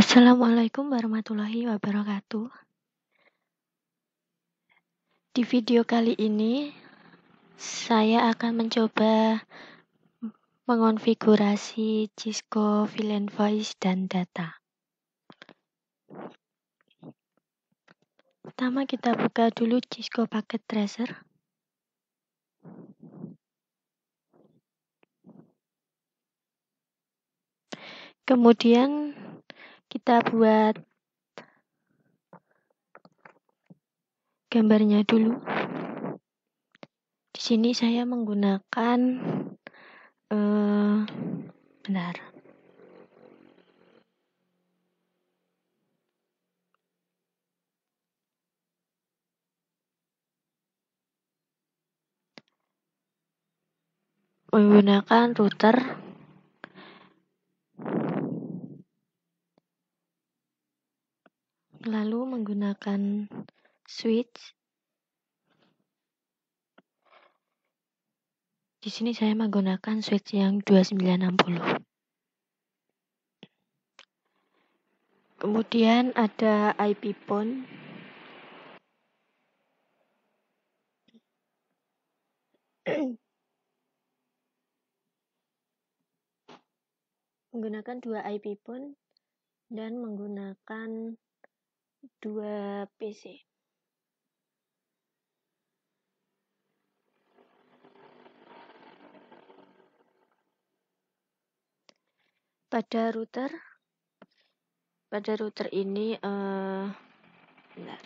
Assalamualaikum warahmatullahi wabarakatuh. Di video kali ini, saya akan mencoba mengonfigurasi Cisco VLAN Voice dan Data. Pertama kita buka dulu Cisco Packet Tracer. Kemudian kita buat gambarnya dulu. Di sini saya menggunakan menggunakan router lalu menggunakan switch. Di sini saya menggunakan switch yang 2960. Kemudian ada IP phone. Menggunakan 2 IP phone dan menggunakan 2 PC. Pada router ini bentar.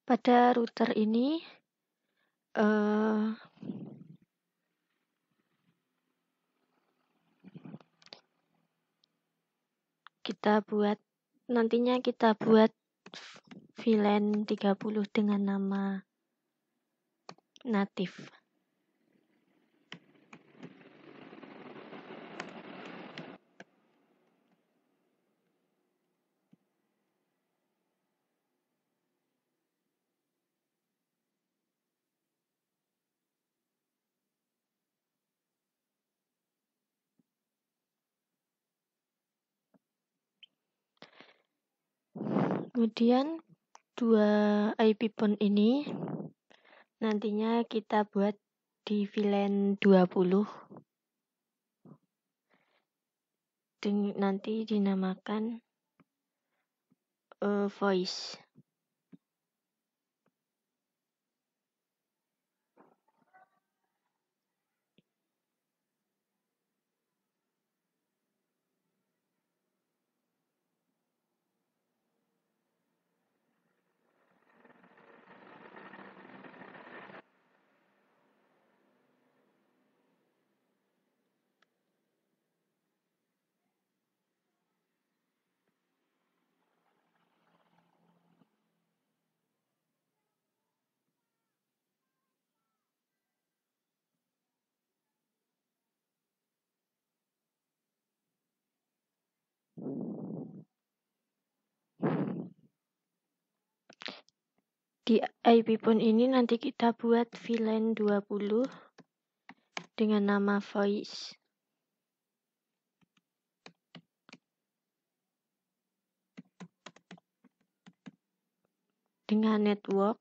Pada router ini nantinya kita buat VLAN 30 dengan nama native. Kemudian 2 IP phone ini nantinya kita buat di VLAN 20. Nanti dinamakan voice. Di IP phone ini nanti kita buat VLAN 20 dengan nama voice. Dengan network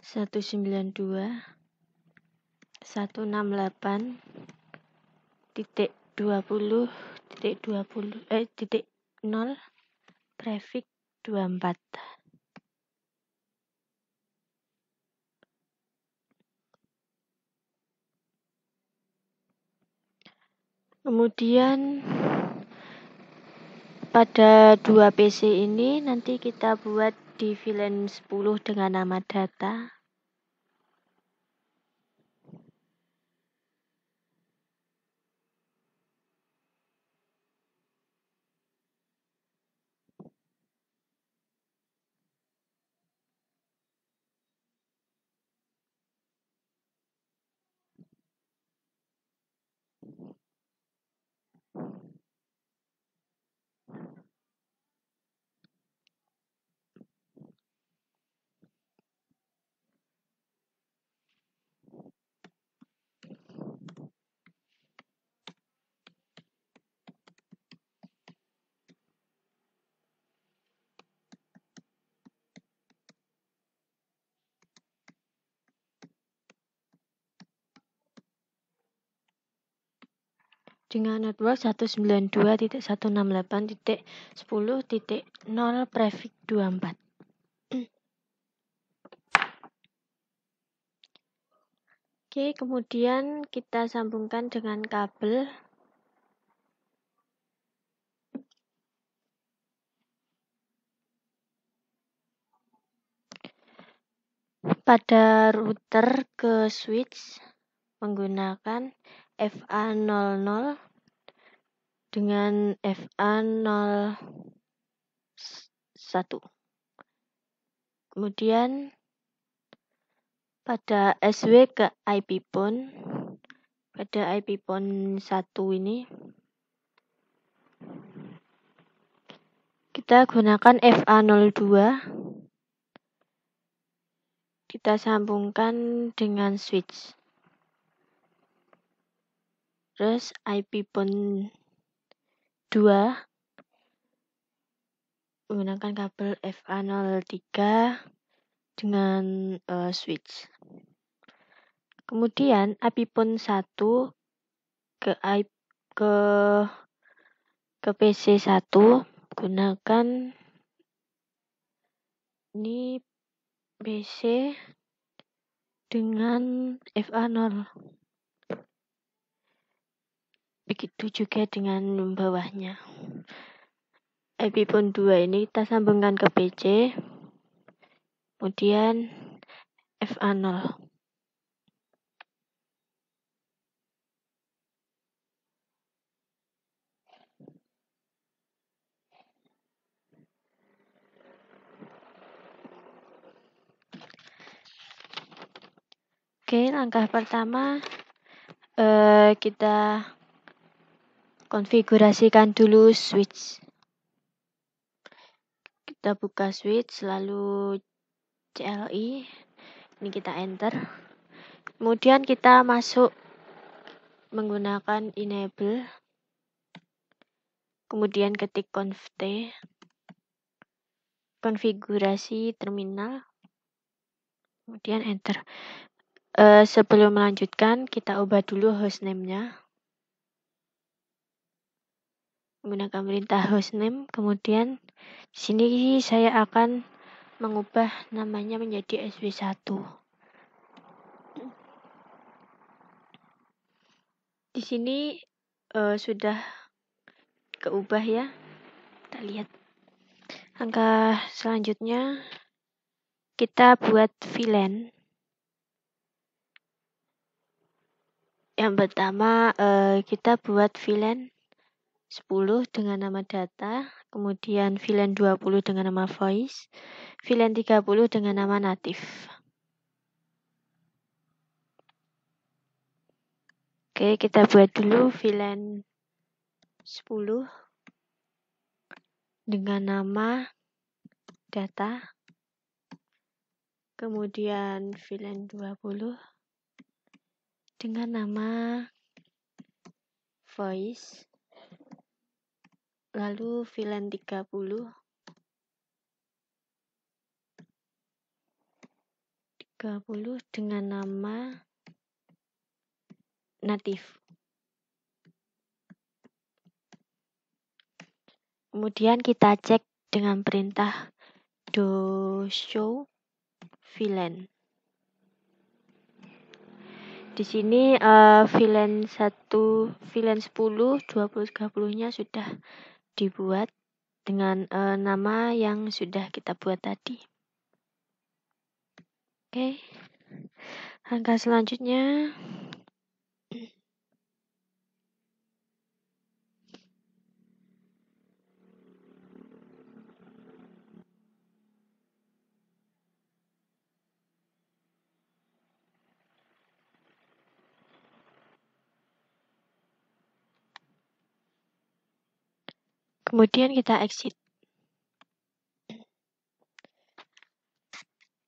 192.168.20.0 traffic 24. Kemudian pada 2 PC ini nanti kita buat di VLAN 10 dengan nama data. Dengan network 192.168.10.0 prefix 24. Oke, kemudian kita sambungkan dengan kabel. Pada router ke switch menggunakan FA00 dengan FA01. Kemudian pada SW ke IP pon, pada IP pon 1 ini kita gunakan FA02. Kita sambungkan dengan switch. Terus IP pon 2 menggunakan kabel FA03 dengan switch. Kemudian IP pon 1 ke PC 1 gunakan ini PC dengan FA0. Begitu juga dengan bawahnya. IP pon 2 ini kita sambungkan ke PC. Kemudian FA0. Oke, langkah pertama kita konfigurasikan dulu switch. Kita buka switch, lalu CLI. Ini kita enter. Kemudian kita masuk menggunakan enable. Kemudian ketik conft, konfigurasi terminal. Kemudian enter. Sebelum melanjutkan, kita ubah dulu hostname-nya. Menggunakan perintah hostname. Kemudian di sini saya akan mengubah namanya menjadi SW1. Di sini sudah keubah ya. Kita lihat. Langkah selanjutnya kita buat VLAN. Yang pertama kita buat VLAN 10 dengan nama data, kemudian VLAN 20 dengan nama voice, VLAN 30 dengan nama native. Oke, kita buat dulu VLAN 10 dengan nama data, kemudian VLAN 20 dengan nama voice, lalu VLAN 30 dengan nama native. Kemudian kita cek dengan perintah do show VLAN. Di sini VLAN 10, 20, 30-nya sudah dibuat. dengan nama yang sudah kita buat tadi. Oke. Langkah selanjutnya kemudian kita exit.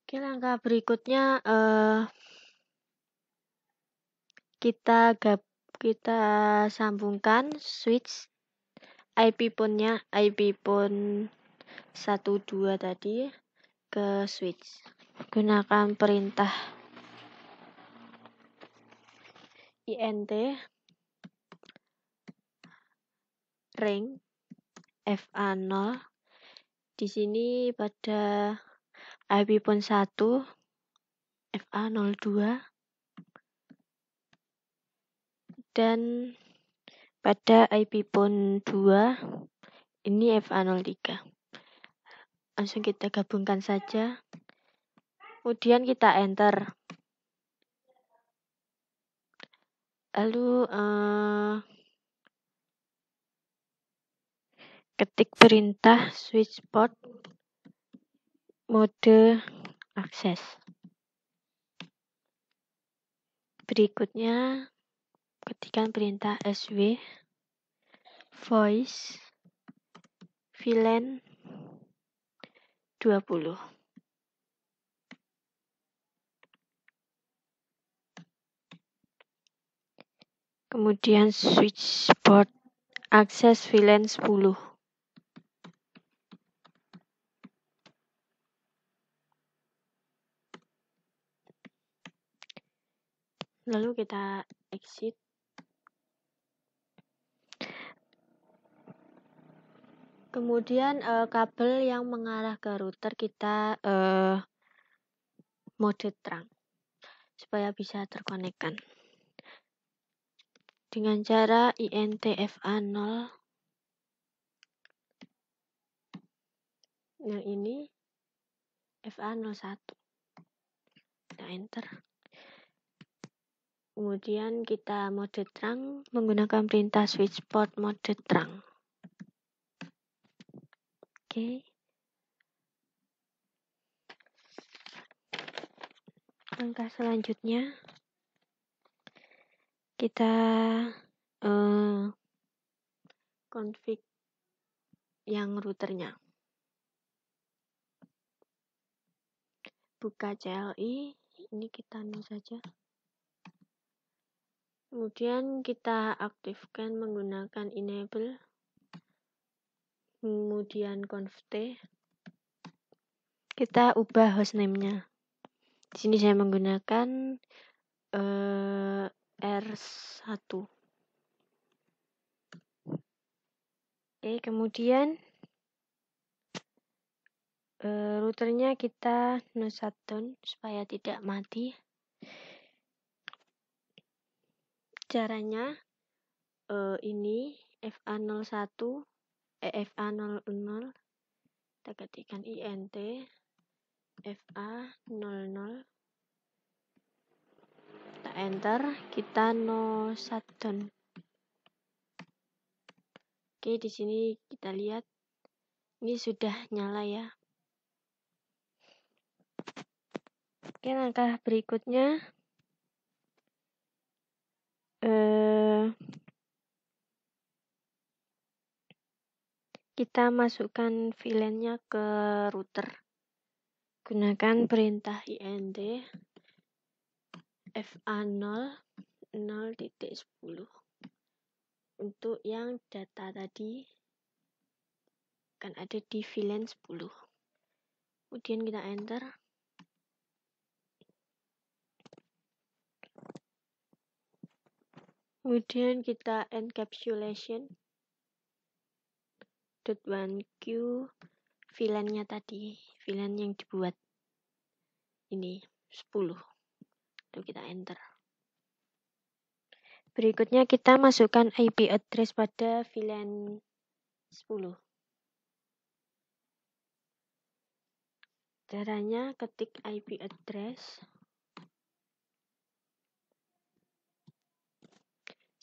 Oke, langkah berikutnya kita sambungkan switch IP pin-nya, IP pin 12 tadi ke switch. Gunakan perintah int ring FA0. Di sini pada IP pin 1 FA02 dan pada IP pin 2 ini FA03. Langsung kita gabungkan saja. Kemudian kita enter. Lalu ketik perintah switch port mode akses. Berikutnya ketikkan perintah sw voice VLAN 20. Kemudian switch port akses VLAN 10. Lalu kita exit. Kemudian kabel yang mengarah ke router kita mode terang supaya bisa terkonekkan. Dengan cara int fa0 yang ini fa01. Kita enter. Kemudian kita mode terang menggunakan perintah switch port mode terang. Oke. Langkah selanjutnya kita config yang routernya. Buka CLI, ini kita saja. Kemudian kita aktifkan menggunakan enable, kemudian conft. Kita ubah hostname-nya. Di sini saya menggunakan R1. Oke, kemudian routernya kita no shutdown supaya tidak mati. Caranya ini FA01 FA00 kita ketikkan int FA00 kita enter, kita no shutdown. Oke, di sini kita lihat ini sudah nyala ya. Oke, langkah berikutnya kita masukkan VLAN-nya ke router. Gunakan perintah int fa0 0.10. Untuk yang data tadi akan ada di VLAN 10. Kemudian kita enter. Kemudian kita encapsulation .1q VLAN-nya tadi, VLAN yang dibuat ini 10. Lalu kita enter. Berikutnya kita masukkan IP address pada VLAN 10. Caranya ketik IP address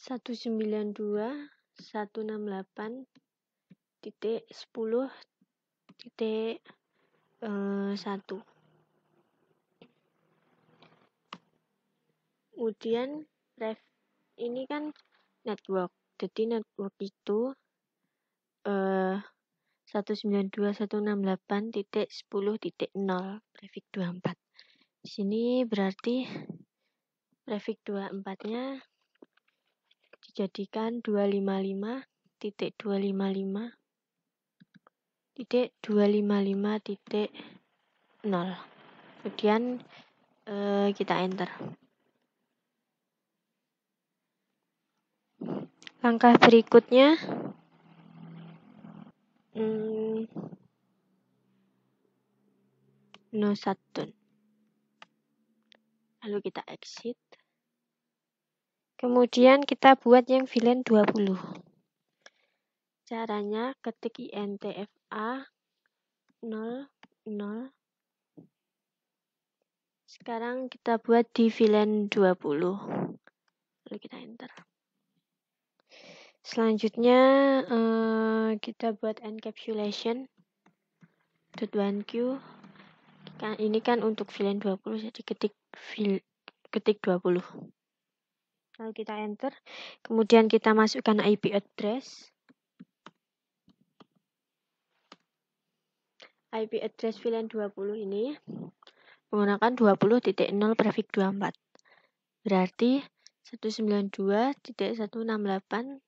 192.168.10.1. Kemudian ini kan network. Jadi network itu 192.168.10.0 prefix 24. Di sini berarti prefix 24-nya dijadikan 255.255.255.0. Kemudian kita enter. Langkah berikutnya no shutdown. Lalu kita exit. Kemudian kita buat yang VLAN 20. Caranya ketik intfa 00. Sekarang kita buat di VLAN 20. Lalu kita enter. Selanjutnya kita buat encapsulation .1q. Ini kan untuk VLAN 20, jadi ketik 20. Lalu kita enter. Kemudian kita masukkan IP address. IP address VLAN 20 ini menggunakan 20.0 prefix 24. Berarti 192.168.20.1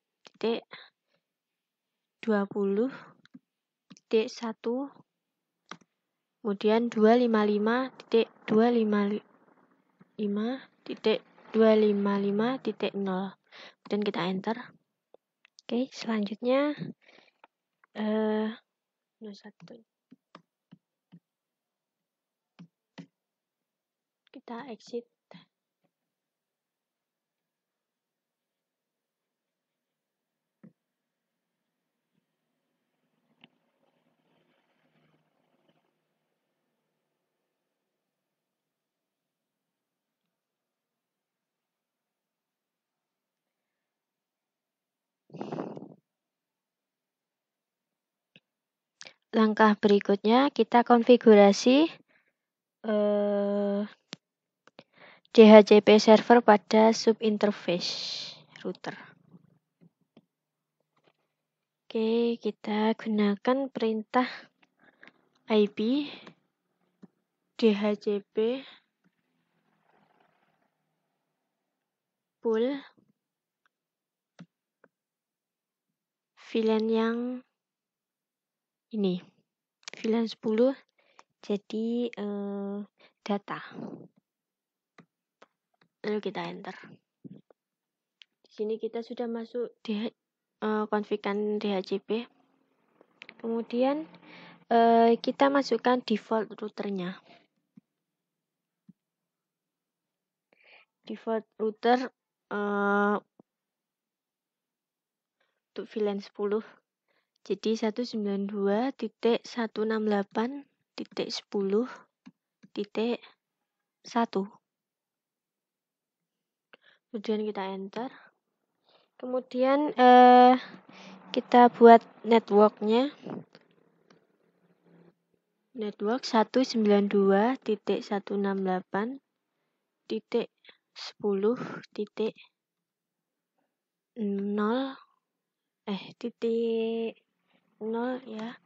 kemudian 255.255.0 dan kita enter. Oke, selanjutnya no shutdown. Kita exit. Langkah berikutnya kita konfigurasi DHCP server pada subinterface router. Oke, kita gunakan perintah IP DHCP pool VLAN yang ini VLAN 10 jadi data. Lalu kita enter. Di sini kita sudah masuk di konfigurasi DHCP. Kemudian kita masukkan default routernya. Default router untuk VLAN 10. Jadi 192.168.10.1. Kemudian kita enter. Kemudian kita buat networknya. Network 192.168.10.0 0 ya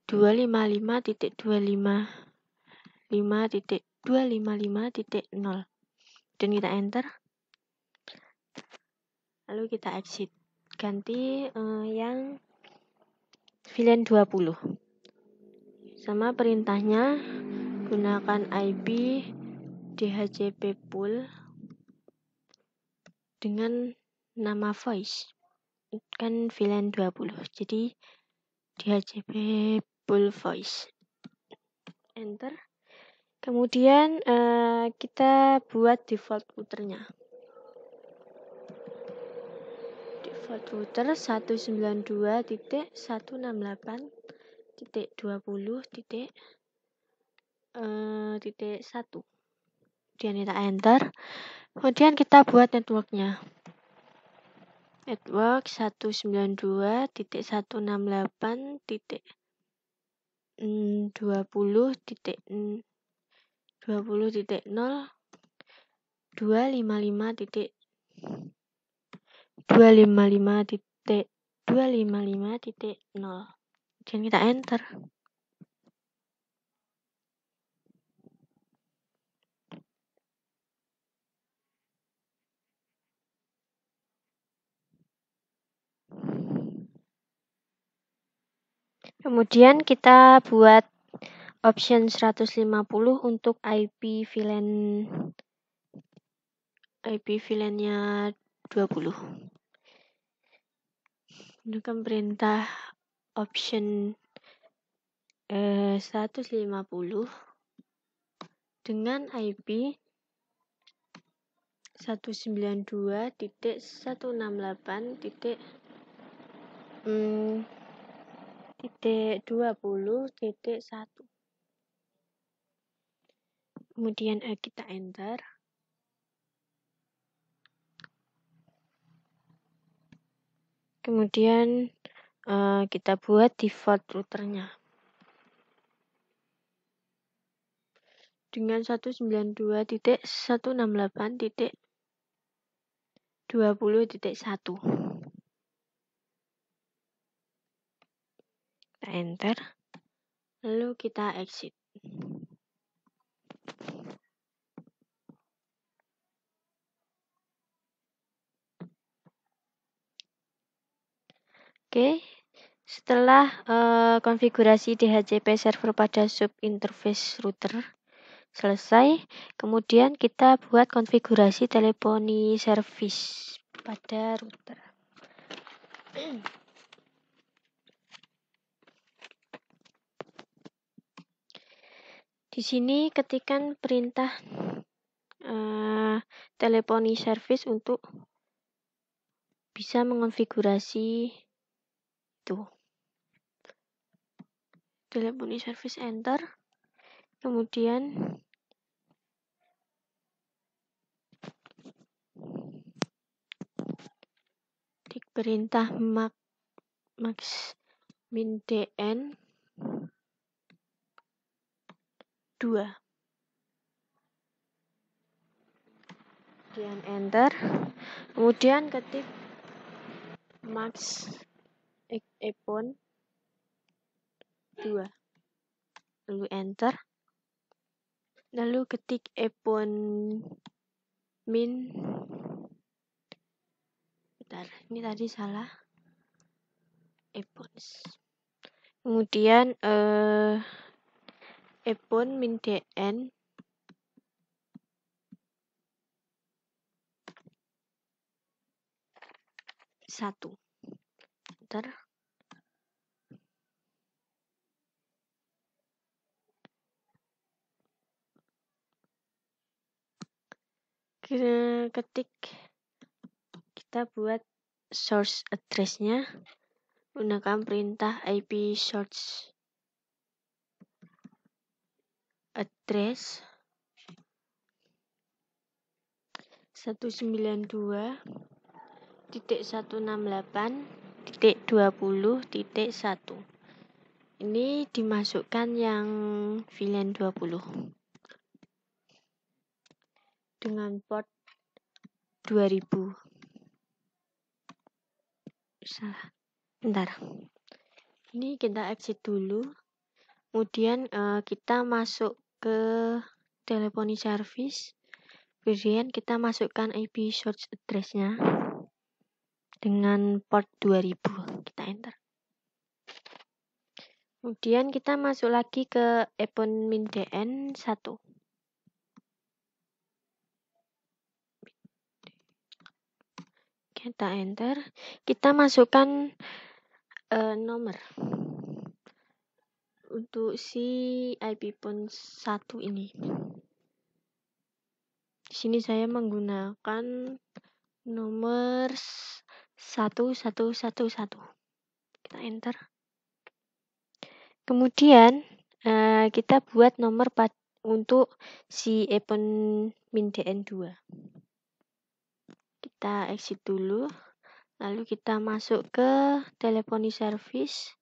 255.255.255.0 dan kita enter. Lalu kita exit. Ganti yang VLAN 20. Sama perintahnya gunakan IP DHCP pool dengan nama voice. Kan VLAN 20. Jadi DHCP pool voice. Enter. Kemudian kita buat default routernya. Default router 192.168.10.0 titik 20 titik 1. Kemudian kita enter. Kemudian kita buat networknya. Network 192.168.20.255.0 255.255.0. Kemudian kita enter. Kemudian kita buat option 150 untuk IP VLAN-nya 20. Gunakan perintah option 150 dengan IP 192.168.20.1. Kemudian kita enter. Kemudian kita buat default routernya dengan 192.168.20.1. Kita enter. Lalu kita exit. Oke, setelah konfigurasi DHCP server pada sub interface router selesai, kemudian kita buat konfigurasi teleponi service pada router. Di sini ketikkan perintah teleponi service untuk bisa mengonfigurasi itu. Teleponi service enter. Kemudian di perintah max min dn 2. Kemudian enter. Kemudian ketik max epon 2. Lalu enter. Lalu ketik epon min. Bentar, ini tadi salah. Epons. Kemudian epon min dn 1. Enter. Ketik, kita buat source address-nya gunakan perintah IP source address 192.168.20.1. Ini dimasukkan yang VLAN 20 dengan port 2000. Salah. Bentar. Ini kita exit dulu. Kemudian kita masuk ke teleponi service. Kemudian kita masukkan IP source address-nya dengan port 2000. Kita enter. Kemudian kita masuk lagi ke epon min dn 1. Kita enter. Kita masukkan nomor untuk si IP pon 1 ini. Di sini saya menggunakan nomor 1111. Kita enter. Kemudian kita buat nomor untuk si iPhone Min DN2. Kita exit dulu, lalu kita masuk ke teleponi service.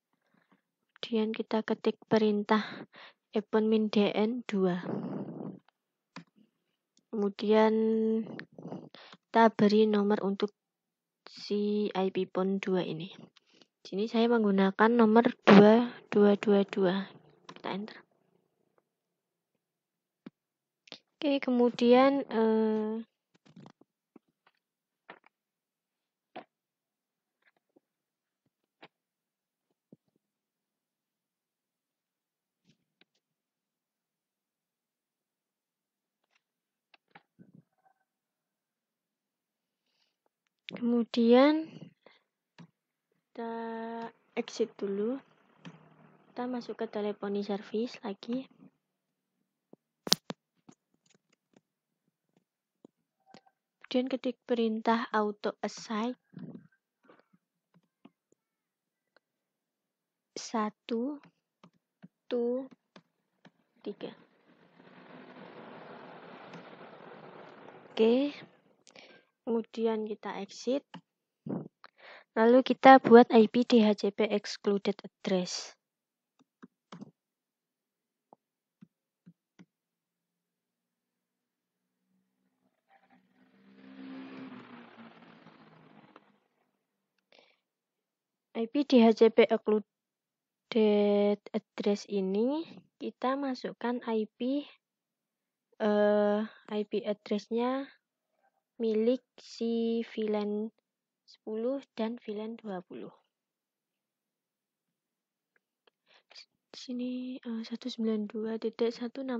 Kemudian kita ketik perintah iPhone Min DN2. Kemudian kita beri nomor untuk si IP phone 2 ini. Di sini saya menggunakan nomor 2222. Kita enter. Oke, kemudian kita exit dulu. Kita masuk ke teleponi service lagi. Kemudian ketik perintah auto assign 1, 2, 3. Oke. Kemudian kita exit. Lalu kita buat IP DHCP excluded address. IP DHCP excluded address ini kita masukkan IP address-nya milik si VLAN 10 dan VLAN 20. Di sini 192.168.20.1.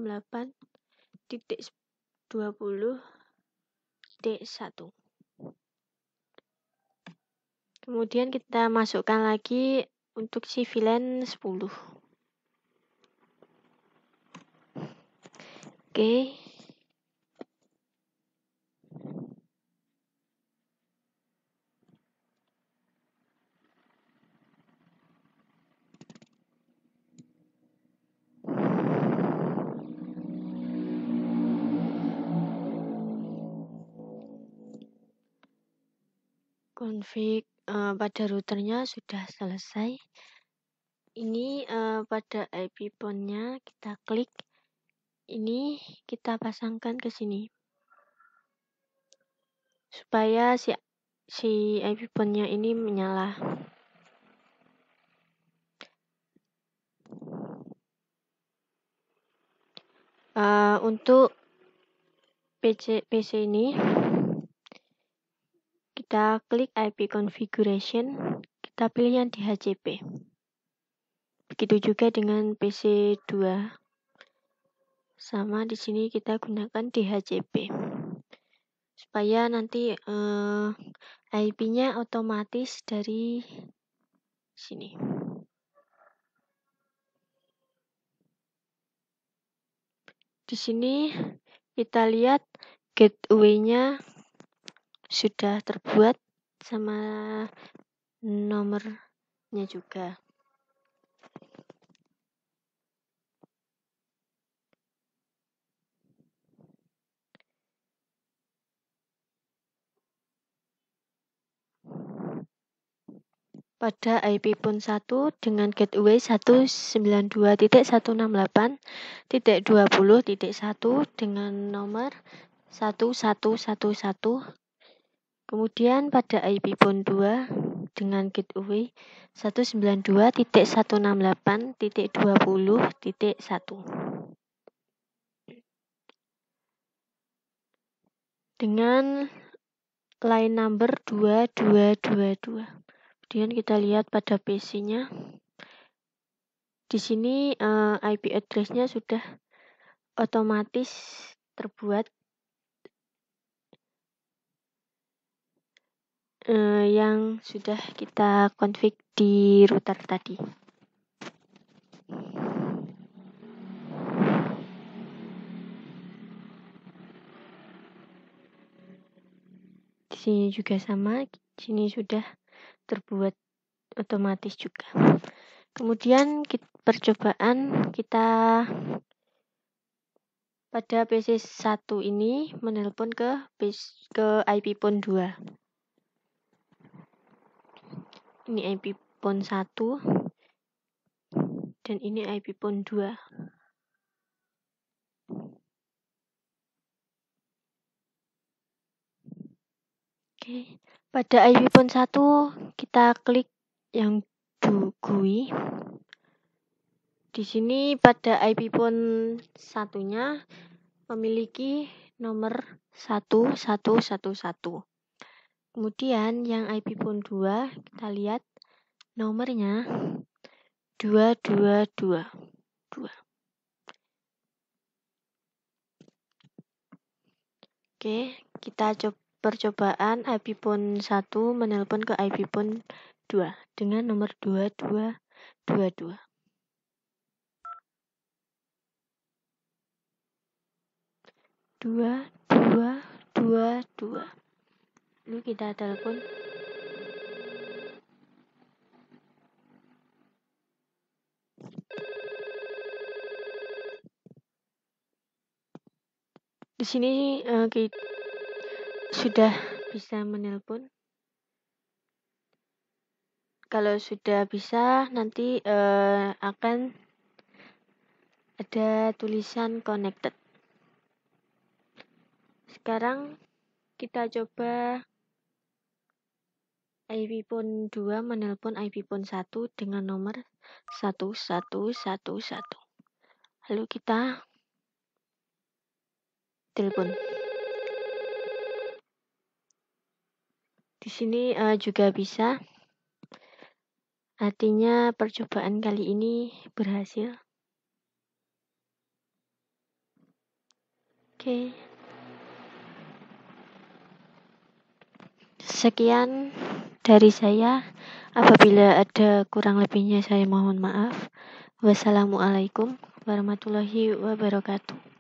Kemudian kita masukkan lagi untuk si VLAN 10. Oke. Config pada routernya sudah selesai. Ini pada IP phone-nya kita klik. Ini kita pasangkan ke sini. Supaya si IP phone-nya ini menyala. Untuk PC ini kita klik IP configuration, kita pilih yang DHCP. Begitu juga dengan PC 2. Sama di sini kita gunakan DHCP. Supaya nanti IP-nya otomatis dari sini. Di sini kita lihat gateway-nya sudah terbuat sama nomornya juga. Pada IP phone 1 dengan gateway 192.168.20.1 dengan nomor 1111. Kemudian pada IP phone 2 dengan gateway 192.168.20.1 dengan line number 2222. Kemudian kita lihat pada PC-nya. Di sini IP address-nya sudah otomatis terbuat yang sudah kita config di router tadi. Di sini juga sama, di sini sudah terbuat otomatis juga. Kemudian percobaan kita pada PC 1 ini menelpon ke IP phone 2. Ini IP phone 1 dan ini IP phone 2. Oke, pada IP phone 1 kita klik yang GUI. Di sini pada IP phone satunya memiliki nomor 1111. Kemudian yang IP phone 2 kita lihat nomornya 2222. Oke, kita percobaan IP phone 1 menelpon ke IP phone 2 dengan nomor 2222. Lalu kita telepon. Di sini kita sudah bisa menelpon. Kalau sudah bisa, nanti akan ada tulisan connected. Sekarang kita coba IP phone 2 menelpon IP phone 1 dengan nomor 1111. Lalu kita telepon. Di sini juga bisa. Artinya percobaan kali ini berhasil. Oke. Sekian dari saya. Apabila ada kurang lebihnya saya mohon maaf. Wassalamualaikum warahmatullahi wabarakatuh.